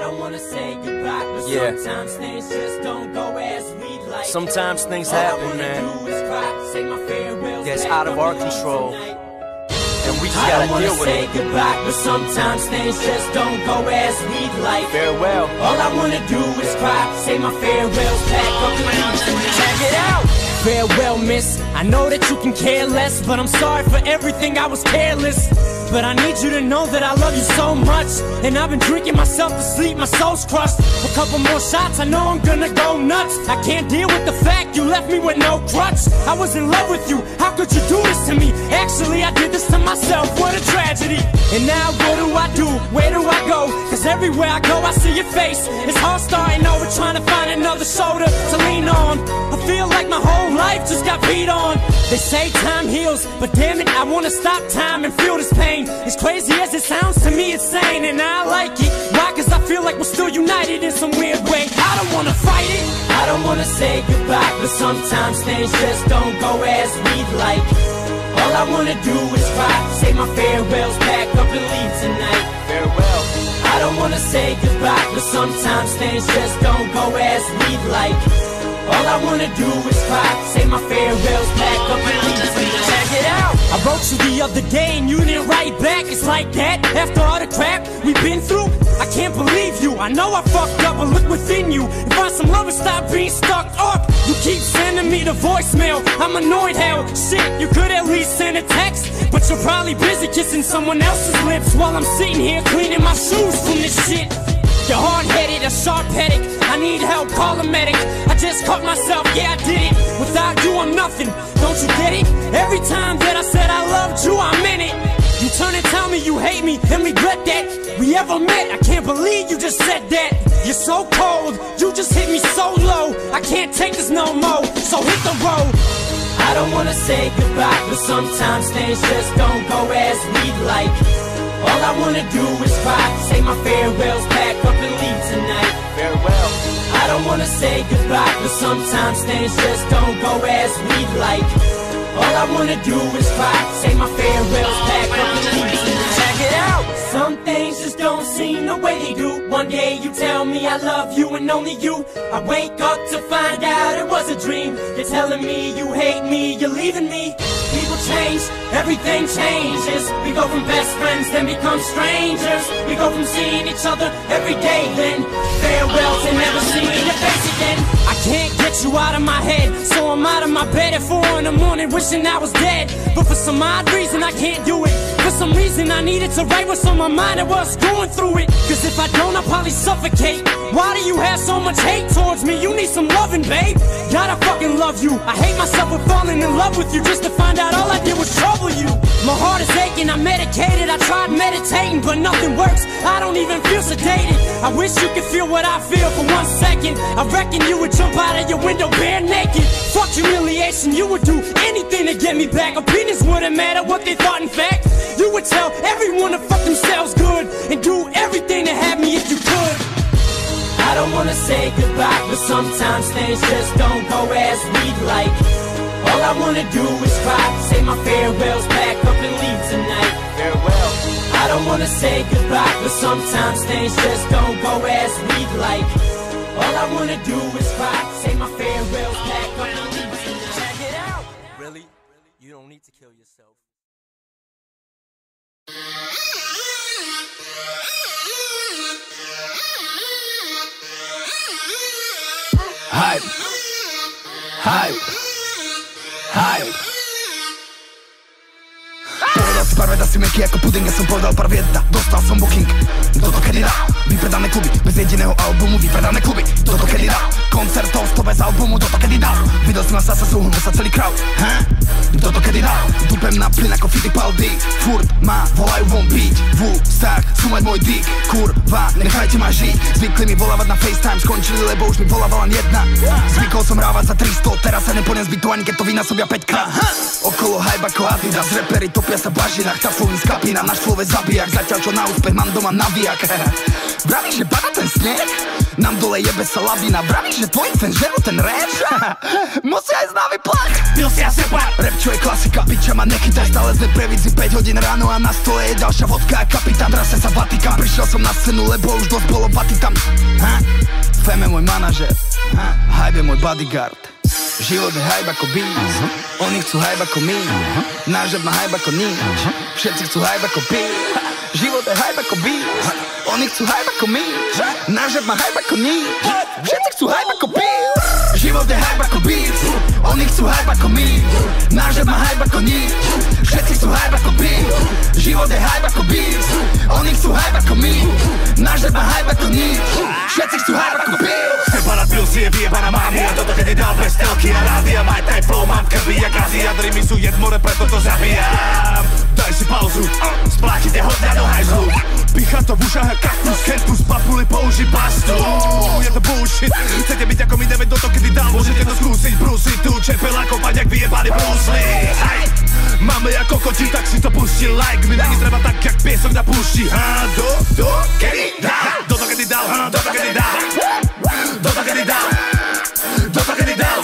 don't wanna say goodbye, but sometimes things just don't go as we'd like. Sometimes things happen, man. That's out of our control, and we just gotta deal with it. I don't wanna say goodbye, but sometimes things just don't go as we'd like. Farewell. All I wanna do is cry, say my farewells, pack up and leave tonight. Check it out. Farewell, miss. I know that you can care less, but I'm sorry for everything, I was careless. But I need you to know that I love you so much. And I've been drinking myself to sleep, my soul's crushed. A couple more shots, I know I'm gonna go nuts. I can't deal with the fact you left me with no crutch. I was in love with you, how could you do this to me? Actually, I did this to myself, what a tragedy. And now what do? Where do I go? Cause everywhere I go I see your face. It's hard starting over, trying to find another shoulder to lean on. I feel like my whole life just got beat on. They say time heals, but damn it, I wanna stop time and feel this pain. As crazy as it sounds to me, it's sane, and I like it. Why? Cause I feel like we're still united in some weird way. I don't wanna fight it, I don't wanna say goodbye, but sometimes things just don't go as we'd like. All I wanna do is cry, say my farewells, pack up and leave tonight. Farewell. I don't wanna say goodbye, but sometimes things just don't go as we'd like. All I wanna do is cry, say my farewells, pack up and leave tonight. Check it out. I wrote you the other day and you didn't write back. It's like that, after all the crap we've been through. I can't believe you, I know I fucked up, but look within you and find some love and stop being stuck up. You keep sending me the voicemail, I'm annoyed, hell, shit, you could at least send a text. But you're probably busy kissing someone else's lips while I'm sitting here cleaning my shoes from this shit. You're hard-headed, a sharp-headed, I need help, call a medic. I just caught myself, yeah I did it. Without you I'm nothing, don't you get it? Every time that I said I loved you, I meant it. You turn and tell me you hate me and regret that we ever met. I can't believe you just said that. You're so cold, you just hit me so low. I can't take this no more, so hit the road. I don't wanna say goodbye, but sometimes things just don't go as we'd like. All I wanna do is cry, say my farewells, pack up and leave tonight. Farewell. I don't wanna say goodbye, but sometimes things just don't go as we'd like. All I wanna do is cry, say my farewells, pack up and leave tonight. Check it out. Some things just don't seem the way they do. One day you tell me I love you and only you. I wake up to find out it was a dream. You're telling me you hate me, you're leaving me. People change, everything changes. We go from best friends, then become strangers. We go from seeing each other every day, then farewell to never seeing your face again. I can't get you out of my head, so I'm out of my bed at 4 in the morning wishing I was dead. But for some odd reason I can't do it. For some reason I needed to write what's on my mind and what's going through it. Cause if I don't I'll probably suffocate. Why do you have so much hate towards me? You need some loving, babe. God, I fucking love you. I hate myself for falling in love with you just to find out all I did was trouble you. My heart is aching, I'm medicated. I tried meditating, but nothing works. I don't even feel sedated. I wish you could feel what I feel for 1 second. I reckon you would jump out of your window bare naked. Fuck humiliation, you would do anything to get me back. Opinions wouldn't matter what they thought, in fact. You would tell everyone to fuck themselves good and do everything to have me if you could. I don't wanna say goodbye, but sometimes things just don't go as we'd like. All I wanna do is cry, say my farewells, pack up and leave tonight. Farewell. I don't wanna say goodbye, but sometimes things just don't go as we'd like. All I wanna do is cry, say my farewells, pack up and leave tonight. Check it out. Really? You don't need to kill yourself. Hype. Hype. Hype. Povedal si pár veda si meký ako puding, ja som povedal pár vieda. Dostal som booking, toto kedy dá. Vypredané kluby, bez jediného albumu, vypredané kluby. Toto kedy dá. Koncertov, to bez albumu, toto kedy dá. Videl si ma sa súhnul sa celý crowd, toto kedy dá. Dupem na plyn ako Fittipaldi. Furt ma volajú von beat. V ústach sú mať môj dick. Kurva, nechajte ma žiť. Zvykli mi volávať na FaceTime, skončili, lebo už mi volávala len jedna. Zvykol som rávať za 300, teraz sa neponem zbyť to ani keď to vynásobia 5-krát. Okolo hype ako Adidas, reperi topia sa v bažinách, cafovní z kapína, náš človek zabijak. Zatiaľ čo na úspech mám doma nabijak. Vravíš, že pada ten sneh? Nám dole jebe sa lavina. Vravíš, že tvoji fans žerú ten rap? Musí aj s nami plať. Pil si a sepa. Rap čo je klasika, piča ma nechytaj. Stále sme previdzi 5 hodín ráno a na stole je ďalšia vodka a kapitán. Trase sa Vatikán. Prišiel som na scénu, lebo už dosť bolo paty tam. Fame je môj manažer, hype je môj bodyguard. Život je hype ako beat. Oni chcú hype ako my. Náš rap má hype ako nič. Všetci chcú hype ako beat. Život je hype ako beat. Oni chcú hype ako my. Náš rap má hype ako nič. Všetci chcú hype ako beat. Život je hype ako beat. Oni chcú hype ako my. Náš rap má hype ako nič. Všetci chcú hype ako beat. Život je hype ako beat. Oni chcú hype ako my. Náš rap má hype ako nič. Všetci chcú hype ako beat. Separát pil si je vyjebaná mámu a toto keď dal bez telky a rádia. Maj taj flow, mám v krvi jak Azia. Drimy sú jed more, preto to zabijam. Daj si pauzu, splátite hodňa do hajzlu. Pícha to v ušách a kaktus, kentus, papuli, použi pastu. Je to bullshit, chcete byť ako my, neviem do to kedy dal. Môžete to skúsiť, brúsiť tu, čepel ako pať jak vyjebali Bruce Lee. Máme ako kokoti, tak si to pusti like. Mi není treba tak jak piesok na púšti. Do kedy dal, do to kedy dal, do to kedy dal. Do to kedy dal, do to kedy dal.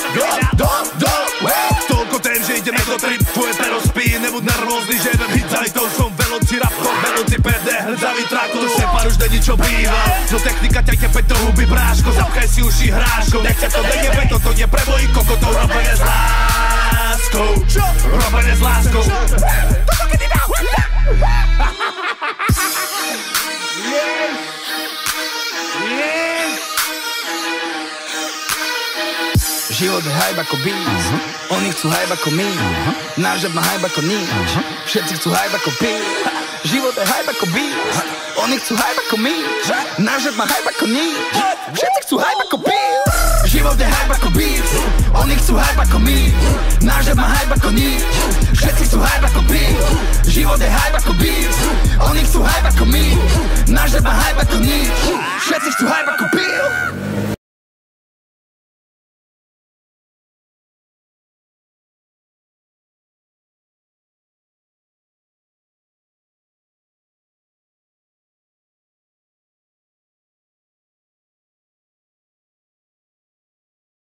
Toľko tém, že ideme do trip, tvoje pero spí. Nebuď nervózny, že jebem hit, ale to som veloci raptor, veloci perde, hrdzavý traktor. Separ už není čo býva, no technika ťa tepe do huby bráško. Zapchaj si uši hráško, nechce to nejebe, toto nie pre mojich kokotov. Robené s láskou, robené s láskou. Toto kedy dal. Život je hype ako beat. Oni chcú hype ako my. Náš rap má hype ako nič. Všetci chcú hype ako beat. Život je hype ako beat. Oni chcú hype ako my. Náš rap má hype ako nič. Všetci chcú hype ako beat. Život je hype ako beat. Oni chcú hype ako my. Náš rap má hype ako nič. Všetci chcú hype ako beat. Život je hype ako beat. Oni chcú hype ako my. Náš rap má hype ako nič. Všetci chcú hype ako beat.